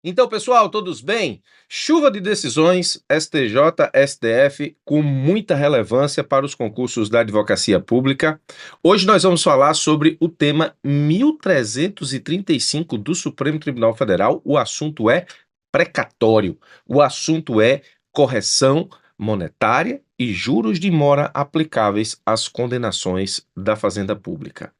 Então, pessoal, todos bem? Chuva de decisões, STJ, STF, com muita relevância para os concursos da advocacia pública. Hoje nós vamos falar sobre o tema 1335 do Supremo Tribunal Federal. O assunto é precatório, o assunto é correção monetária e juros de mora aplicáveis às condenações da Fazenda Pública.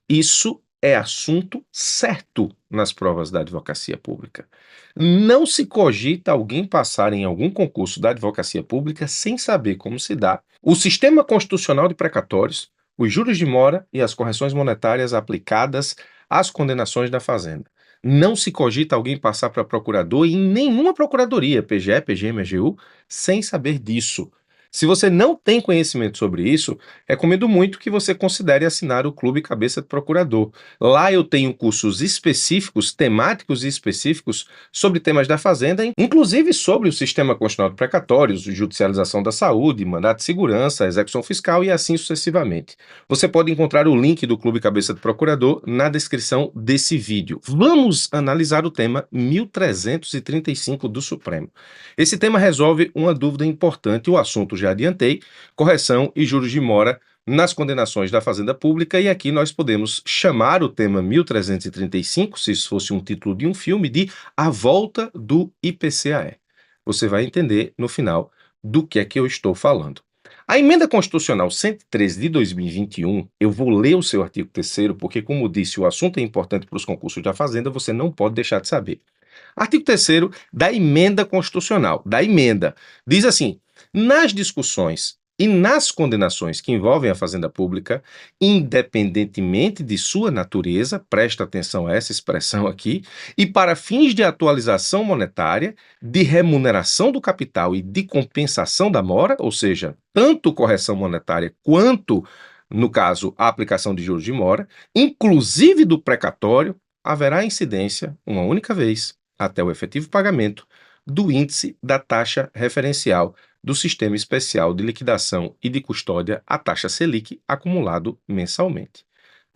Isso é assunto certo nas provas da advocacia pública. Não se cogita alguém passar em algum concurso da advocacia pública sem saber como se dá o sistema constitucional de precatórios, os juros de mora e as correções monetárias aplicadas às condenações da Fazenda. Não se cogita alguém passar para procurador em nenhuma procuradoria, PGE, PGM, AGU, sem saber disso. Se você não tem conhecimento sobre isso, recomendo muito que você considere assinar o Clube Cabeça de Procurador. Lá eu tenho cursos específicos, temáticos e específicos sobre temas da Fazenda, inclusive sobre o sistema constitucional de precatórios, judicialização da saúde, mandato de segurança, execução fiscal e assim sucessivamente. Você pode encontrar o link do Clube Cabeça de Procurador na descrição desse vídeo. Vamos analisar o tema 1335 do Supremo. Esse tema resolve uma dúvida importante, o assunto já adiantei, correção e juros de mora nas condenações da Fazenda Pública, e aqui nós podemos chamar o tema 1335, se isso fosse um título de um filme, de A Volta do IPCAE. Você vai entender no final do que é que eu estou falando. A Emenda Constitucional 113 de 2021, eu vou ler o seu artigo 3º, porque, como disse, o assunto é importante para os concursos da Fazenda, você não pode deixar de saber. Artigo 3º da Emenda Constitucional, diz assim: nas discussões e nas condenações que envolvem a Fazenda Pública, independentemente de sua natureza, presta atenção a essa expressão aqui, e para fins de atualização monetária, de remuneração do capital e de compensação da mora, ou seja, tanto correção monetária quanto, no caso, a aplicação de juros de mora, inclusive do precatório, haverá incidência, uma única vez, até o efetivo pagamento do índice da taxa referencial do Sistema Especial de Liquidação e de Custódia, a taxa Selic, acumulado mensalmente.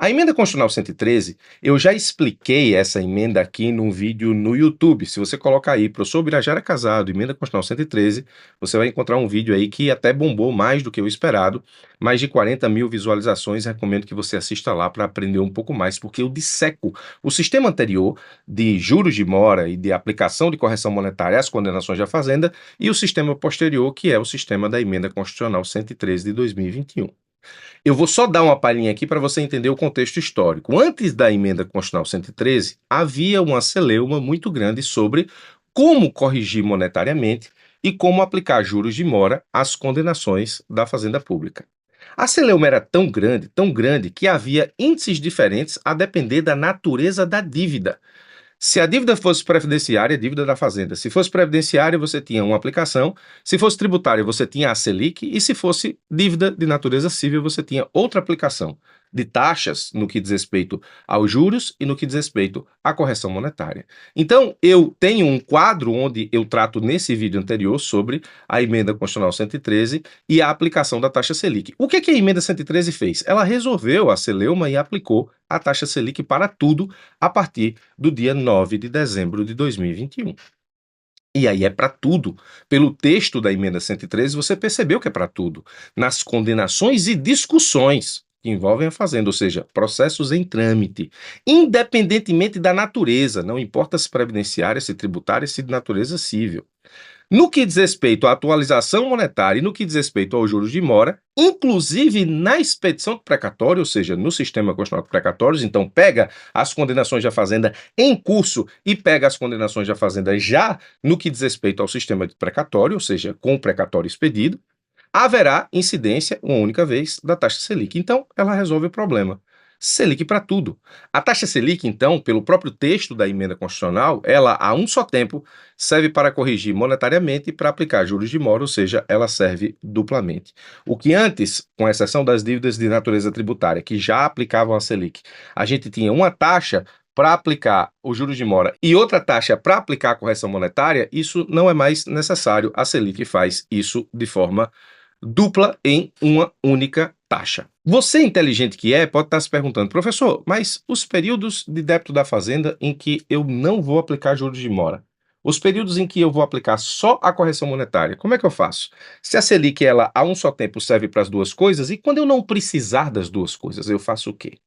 A Emenda Constitucional 113, eu já expliquei essa emenda aqui num vídeo no YouTube. Se você colocar aí, professor Birajara Casado, Emenda Constitucional 113, você vai encontrar um vídeo aí que até bombou mais do que o esperado, mais de 40 mil visualizações. Recomendo que você assista lá para aprender um pouco mais, porque eu disseco o sistema anterior de juros de mora e de aplicação de correção monetária às condenações da Fazenda e o sistema posterior, que é o sistema da Emenda Constitucional 113 de 2021. Eu vou só dar uma palhinha aqui para você entender o contexto histórico. Antes da Emenda Constitucional 113, havia uma celeuma muito grande sobre como corrigir monetariamente e como aplicar juros de mora às condenações da Fazenda Pública. A celeuma era tão grande, que havia índices diferentes a depender da natureza da dívida. Se a dívida fosse previdenciária, dívida da Fazenda. Se fosse previdenciária, você tinha uma aplicação. Se fosse tributária, você tinha a Selic. E se fosse dívida de natureza civil, você tinha outra aplicação de taxas no que diz respeito aos juros e no que diz respeito à correção monetária. Então, eu tenho um quadro onde eu trato nesse vídeo anterior sobre a Emenda Constitucional 113 e a aplicação da taxa Selic. O que a Emenda 113 fez? Ela resolveu a celeuma e aplicou a taxa Selic para tudo a partir do dia 9 de dezembro de 2021. E aí é para tudo. Pelo texto da Emenda 113, você percebeu que é para tudo. Nas condenações e discussões que envolvem a Fazenda, ou seja, processos em trâmite, independentemente da natureza, não importa se previdenciária, se tributária, se de natureza civil. No que diz respeito à atualização monetária e no que diz respeito aos juros de mora, inclusive na expedição de precatório, ou seja, no sistema constitucional de precatórios, então pega as condenações da Fazenda em curso e pega as condenações da Fazenda já no que diz respeito ao sistema de precatório, ou seja, com o precatório expedido, haverá incidência, uma única vez, da taxa Selic. Então, ela resolve o problema. Selic para tudo. A taxa Selic, então, pelo próprio texto da Emenda Constitucional, ela, a um só tempo, serve para corrigir monetariamente e para aplicar juros de mora, ou seja, ela serve duplamente. O que antes, com exceção das dívidas de natureza tributária, que já aplicavam a Selic, a gente tinha uma taxa para aplicar os juros de mora e outra taxa para aplicar a correção monetária, isso não é mais necessário. A Selic faz isso de forma dupla em uma única taxa. Você, inteligente que é, pode estar se perguntando, professor, mas os períodos de débito da Fazenda em que eu não vou aplicar juros de mora, Os períodos em que eu vou aplicar só a correção monetária, como é que eu faço? Se a Selic, ela a um só tempo serve para as duas coisas, e quando eu não precisar das duas coisas, eu faço o quê?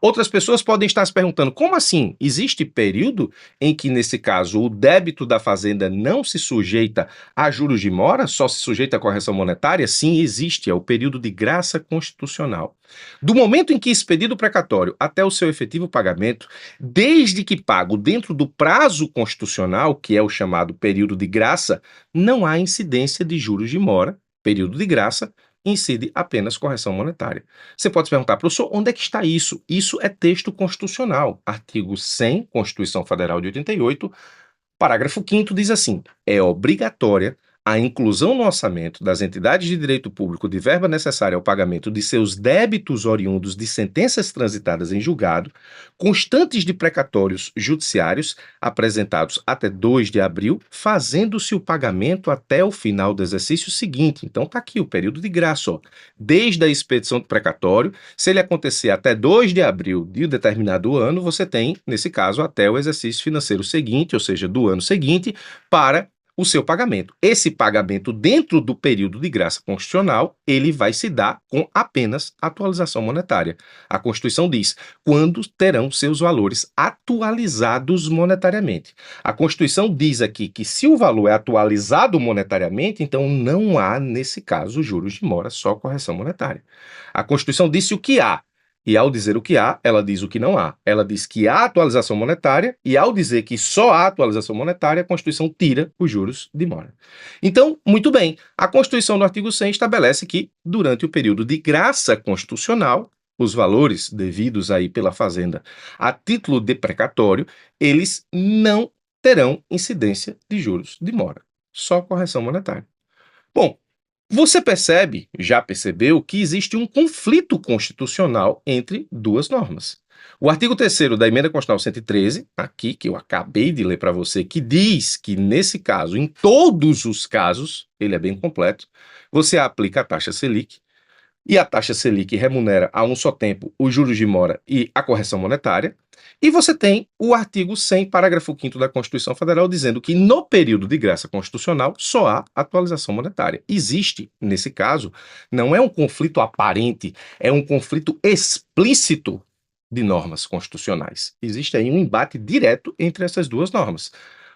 Outras pessoas podem estar se perguntando: como assim? Existe período em que, nesse caso, o débito da fazenda não se sujeita a juros de mora, só se sujeita à correção monetária? Sim, existe, é o período de graça constitucional. Do momento em que expedido o precatório até o seu efetivo pagamento, desde que pago dentro do prazo constitucional, que é o chamado período de graça, não há incidência de juros de mora, período de graça, incide apenas correção monetária. Você pode se perguntar, professor, onde é que está isso? Isso é texto constitucional. Artigo 100, Constituição Federal de 88, parágrafo 5º diz assim: é obrigatória a inclusão no orçamento das entidades de direito público de verba necessária ao pagamento de seus débitos oriundos de sentenças transitadas em julgado, constantes de precatórios judiciários apresentados até 2 de abril, fazendo-se o pagamento até o final do exercício seguinte. Então está aqui o período de graça, ó. Desde a expedição do precatório, se ele acontecer até 2 de abril de um determinado ano, você tem, nesse caso, até o exercício financeiro seguinte, ou seja, do ano seguinte, para o seu pagamento. Esse pagamento dentro do período de graça constitucional, ele vai se dar com apenas atualização monetária. A Constituição diz quando terão seus valores atualizados monetariamente. A Constituição diz aqui que se o valor é atualizado monetariamente, então não há, nesse caso, juros de mora, só correção monetária. A Constituição disse o que há. E ao dizer o que há, ela diz o que não há. Ela diz que há atualização monetária, e ao dizer que só há atualização monetária, a Constituição tira os juros de mora. Então, muito bem, a Constituição no artigo 100 estabelece que, durante o período de graça constitucional, os valores devidos aí pela Fazenda a título de precatório, eles não terão incidência de juros de mora, só correção monetária. Bom, você percebe, já percebeu, que existe um conflito constitucional entre duas normas. O artigo 3º da Emenda Constitucional 113, aqui, que eu acabei de ler para você, que diz que, nesse caso, em todos os casos, ele é bem completo, você aplica a taxa Selic, e a taxa Selic remunera a um só tempo os juros de mora e a correção monetária. E você tem o artigo 100, parágrafo 5º da Constituição Federal, dizendo que no período de graça constitucional só há atualização monetária. Existe, nesse caso, não é um conflito aparente, é um conflito explícito de normas constitucionais. Existe aí um embate direto entre essas duas normas.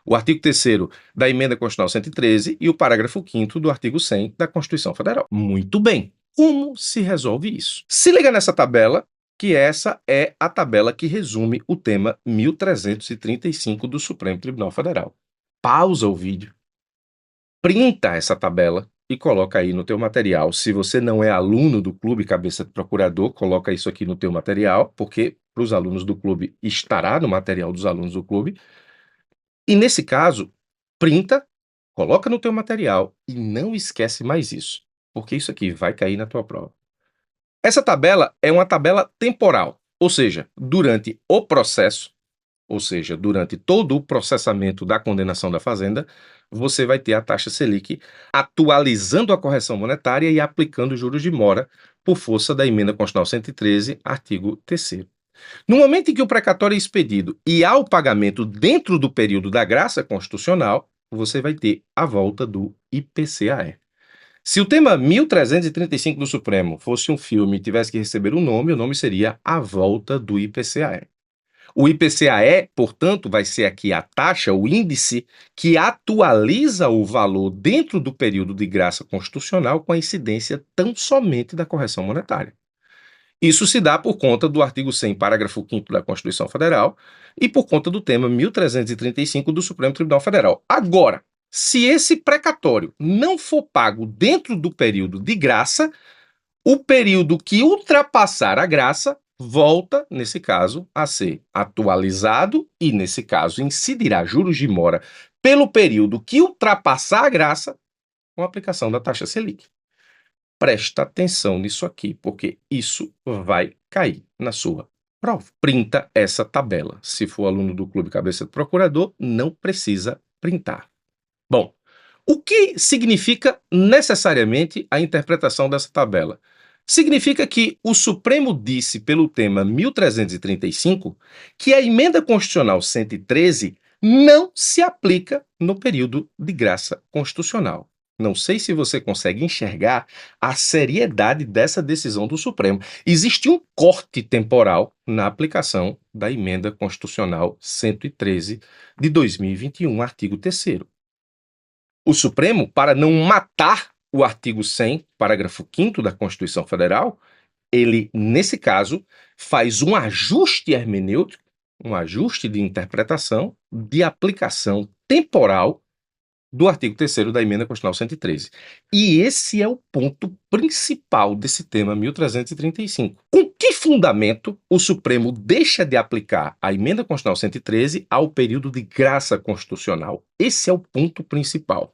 O artigo 3º da Emenda Constitucional 113 e o parágrafo 5º do artigo 100 da Constituição Federal. Muito bem. Como se resolve isso? Se liga nessa tabela, que essa é a tabela que resume o tema 1335 do Supremo Tribunal Federal. Pausa o vídeo, printa essa tabela e coloca aí no teu material. Se você não é aluno do Clube Cabeça de Procurador, coloca isso aqui no teu material, porque para os alunos do clube estará no material dos alunos do clube. E nesse caso, printa, coloca no teu material e não esquece mais isso, porque isso aqui vai cair na tua prova. Essa tabela é uma tabela temporal, ou seja, durante o processo, ou seja, durante todo o processamento da condenação da fazenda, você vai ter a taxa Selic atualizando a correção monetária e aplicando juros de mora por força da Emenda Constitucional 113, artigo 3º. No momento em que o precatório é expedido e há o pagamento dentro do período da graça constitucional, você vai ter a volta do IPCAE. Se o tema 1335 do Supremo fosse um filme e tivesse que receber um nome, o nome seria A Volta do IPCAE. O IPCAE, portanto, vai ser aqui a taxa, o índice, que atualiza o valor dentro do período de graça constitucional com a incidência tão somente da correção monetária. Isso se dá por conta do artigo 100, parágrafo 5º da Constituição Federal e por conta do tema 1335 do Supremo Tribunal Federal. Agora, se esse precatório não for pago dentro do período de graça, o período que ultrapassar a graça volta, nesse caso, a ser atualizado e, nesse caso, incidirá juros de mora pelo período que ultrapassar a graça com a aplicação da taxa Selic. Presta atenção nisso aqui, porque isso vai cair na sua prova. Printa essa tabela. Se for aluno do Clube Cabeça de Procurador, não precisa printar. Bom, o que significa necessariamente a interpretação dessa tabela? Significa que o Supremo disse, pelo tema 1335, que a Emenda Constitucional 113 não se aplica no período de graça constitucional. Não sei se você consegue enxergar a seriedade dessa decisão do Supremo. Existe um corte temporal na aplicação da Emenda Constitucional 113 de 2021, artigo 3º. O Supremo, para não matar o artigo 100, parágrafo 5º da Constituição Federal, ele, nesse caso, faz um ajuste hermenêutico, um ajuste de interpretação, de aplicação temporal do artigo 3º da Emenda Constitucional 113. E esse é o ponto principal desse tema 1335. Com que fundamento o Supremo deixa de aplicar a Emenda Constitucional 113 ao período de graça constitucional? Esse é o ponto principal.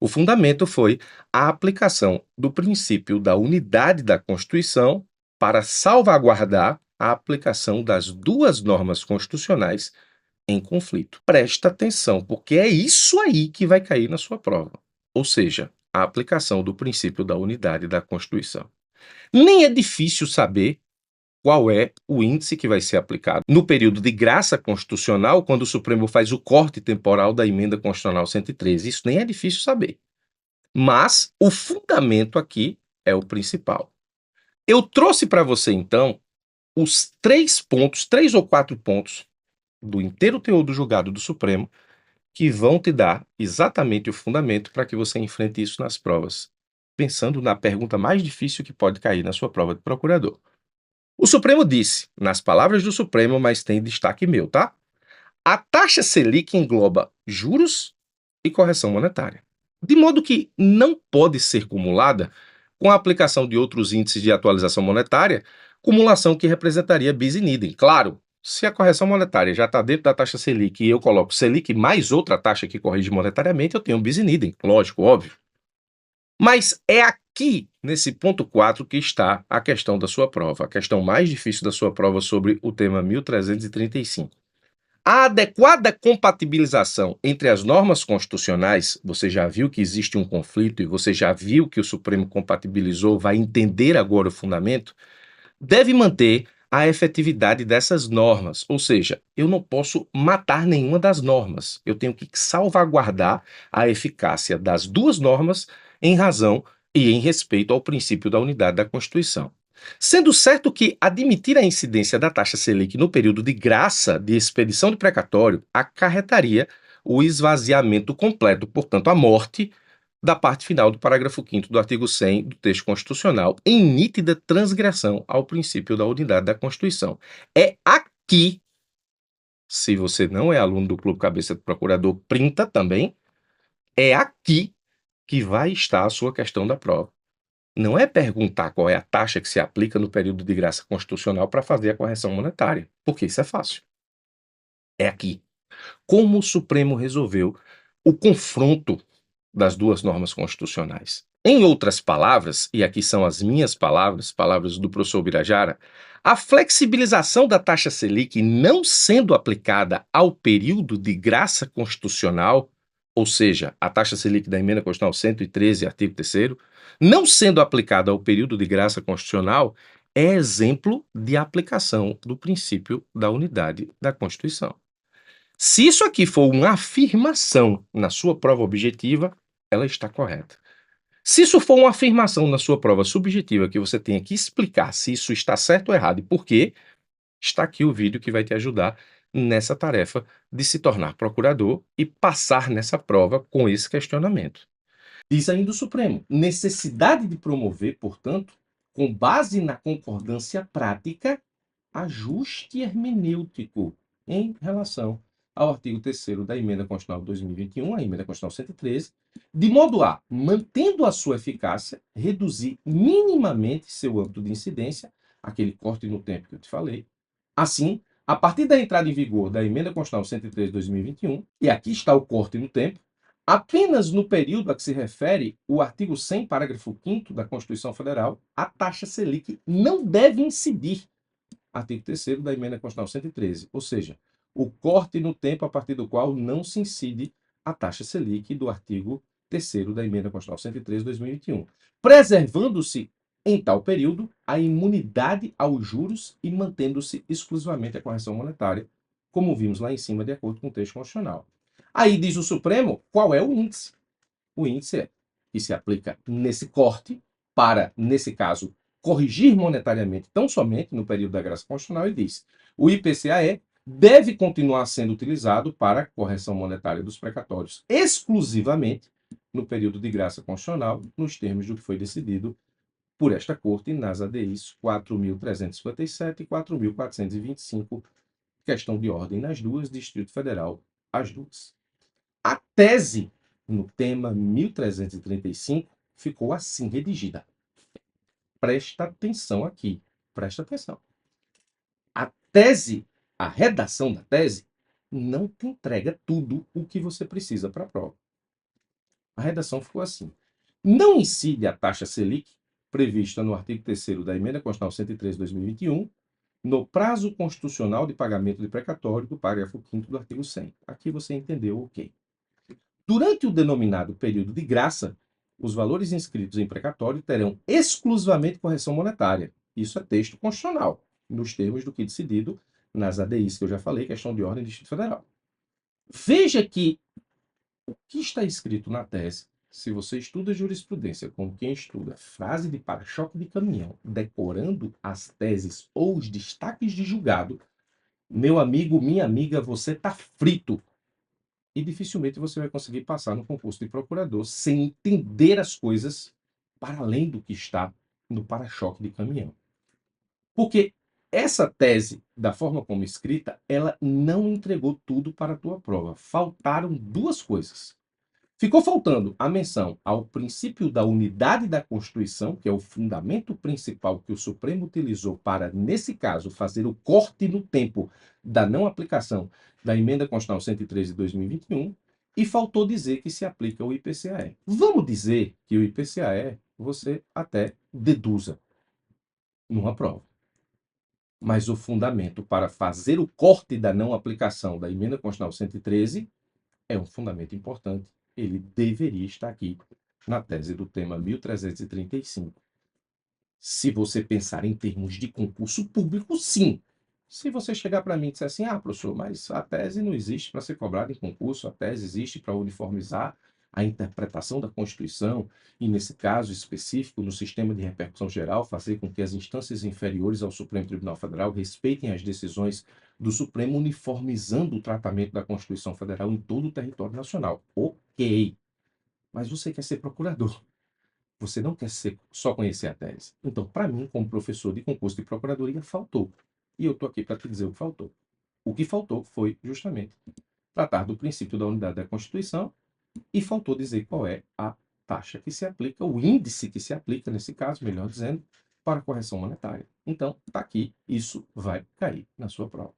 O fundamento foi a aplicação do princípio da unidade da Constituição para salvaguardar a aplicação das duas normas constitucionais em conflito. Presta atenção, porque é isso aí que vai cair na sua prova. Ou seja, a aplicação do princípio da unidade da Constituição. Nem é difícil saber qual é o índice que vai ser aplicado. No período de graça constitucional, quando o Supremo faz o corte temporal da Emenda Constitucional 113, isso nem é difícil saber. Mas o fundamento aqui é o principal. Eu trouxe para você, então, os 3 ou 4 pontos do inteiro teor do julgado do Supremo que vão te dar exatamente o fundamento para que você enfrente isso nas provas, pensando na pergunta mais difícil que pode cair na sua prova de procurador. O Supremo disse, nas palavras do Supremo, mas tem destaque meu, tá? A taxa Selic engloba juros e correção monetária, de modo que não pode ser cumulada com a aplicação de outros índices de atualização monetária, cumulação que representaria bis in idem. Claro, se a correção monetária já está dentro da taxa Selic e eu coloco Selic mais outra taxa que corrige monetariamente, eu tenho bis in idem, lógico, óbvio. Mas é aqui, nesse ponto 4, que está a questão da sua prova, a questão mais difícil da sua prova sobre o tema 1335. A adequada compatibilização entre as normas constitucionais, você já viu que existe um conflito e você já viu que o Supremo compatibilizou, vai entender agora o fundamento, deve manter a efetividade dessas normas, ou seja, eu não posso matar nenhuma das normas, eu tenho que salvaguardar a eficácia das duas normas em razão e em respeito ao princípio da unidade da Constituição. Sendo certo que admitir a incidência da taxa Selic no período de graça de expedição de precatório acarretaria o esvaziamento completo, portanto, a morte da parte final do parágrafo 5º do artigo 100 do texto constitucional, em nítida transgressão ao princípio da unidade da Constituição. É aqui, se você não é aluno do Clube Cabeça do Procurador, printa também, é aqui que vai estar a sua questão da prova. Não é perguntar qual é a taxa que se aplica no período de graça constitucional para fazer a correção monetária, porque isso é fácil. É aqui. Como o Supremo resolveu o confronto das duas normas constitucionais. Em outras palavras, e aqui são as minhas palavras, palavras do professor Birajara, a flexibilização da taxa Selic não sendo aplicada ao período de graça constitucional, ou seja, a taxa Selic da Emenda Constitucional 113, artigo 3º, não sendo aplicada ao período de graça constitucional, é exemplo de aplicação do princípio da unidade da Constituição. Se isso aqui for uma afirmação na sua prova objetiva, ela está correta. Se isso for uma afirmação na sua prova subjetiva, que você tenha que explicar se isso está certo ou errado e por quê, está aqui o vídeo que vai te ajudar nessa tarefa de se tornar procurador e passar nessa prova com esse questionamento. Diz ainda o Supremo, necessidade de promover, portanto, com base na concordância prática, ajuste hermenêutico em relação ao artigo 3º da Emenda Constitucional 2021, a Emenda Constitucional 113, de modo a, mantendo a sua eficácia, reduzir minimamente seu âmbito de incidência, aquele corte no tempo que eu te falei. Assim, a partir da entrada em vigor da Emenda Constitucional 103 de 2021, e aqui está o corte no tempo, apenas no período a que se refere o artigo 100, parágrafo 5º da Constituição Federal, a taxa Selic não deve incidir, artigo 3º da Emenda Constitucional 113, ou seja, o corte no tempo a partir do qual não se incide a taxa Selic do artigo 3º da Emenda Constitucional 113 de 2021, preservando-se em tal período a imunidade aos juros e mantendo-se exclusivamente a correção monetária, como vimos lá em cima, de acordo com o texto constitucional. Aí diz o Supremo qual é o índice. O índice é que se aplica nesse corte para, nesse caso, corrigir monetariamente tão somente no período da graça constitucional e diz: o IPCAE deve continuar sendo utilizado para correção monetária dos precatórios exclusivamente no período de graça constitucional, nos termos do que foi decidido por esta Corte nas ADIs 4.357 e 4.425, questão de ordem nas duas, Distrito Federal, as duas. A tese no tema 1335 ficou assim redigida. Presta atenção aqui, presta atenção. A tese, a redação da tese, não te entrega tudo o que você precisa para a prova. A redação ficou assim. Não incide a taxa Selic, prevista no artigo 3º da Emenda Constitucional 103 de 2021, no prazo constitucional de pagamento de precatório do parágrafo 5º do artigo 100. Aqui você entendeu, ok. Durante o denominado período de graça, os valores inscritos em precatório terão exclusivamente correção monetária. Isso é texto constitucional, nos termos do que decidido nas ADIs que eu já falei, questão de ordem do Distrito Federal. Veja que o que está escrito na tese, se você estuda jurisprudência como quem estuda frase de para-choque de caminhão, decorando as teses ou os destaques de julgado, meu amigo, minha amiga, você está frito. E dificilmente você vai conseguir passar no concurso de procurador sem entender as coisas para além do que está no para-choque de caminhão. Porque essa tese, da forma como escrita, ela não entregou tudo para a tua prova. Faltaram duas coisas. Ficou faltando a menção ao princípio da unidade da Constituição, que é o fundamento principal que o Supremo utilizou para, nesse caso, fazer o corte no tempo da não aplicação da Emenda Constitucional 103 de 2021, e faltou dizer que se aplica o IPCAE. Vamos dizer que o IPCAE você até deduza numa prova. Mas o fundamento para fazer o corte da não aplicação da Emenda Constitucional 113 é um fundamento importante. Ele deveria estar aqui na tese do tema 1335. Se você pensar em termos de concurso público, sim. Se você chegar para mim e disser assim, professor, mas a tese não existe para ser cobrada em concurso, a tese existe para uniformizar a interpretação da Constituição e, nesse caso específico, no sistema de repercussão geral, fazer com que as instâncias inferiores ao Supremo Tribunal Federal respeitem as decisões do Supremo, uniformizando o tratamento da Constituição Federal em todo o território nacional. Ok. Mas você quer ser procurador. Você não quer só conhecer a tese. Então, para mim, como professor de concurso de procuradoria, faltou. E eu estou aqui para te dizer o que faltou. O que faltou foi, justamente, tratar do princípio da unidade da Constituição e faltou dizer qual é a taxa que se aplica, o índice que se aplica, nesse caso, melhor dizendo, para a correção monetária. Então, está aqui, isso vai cair na sua prova.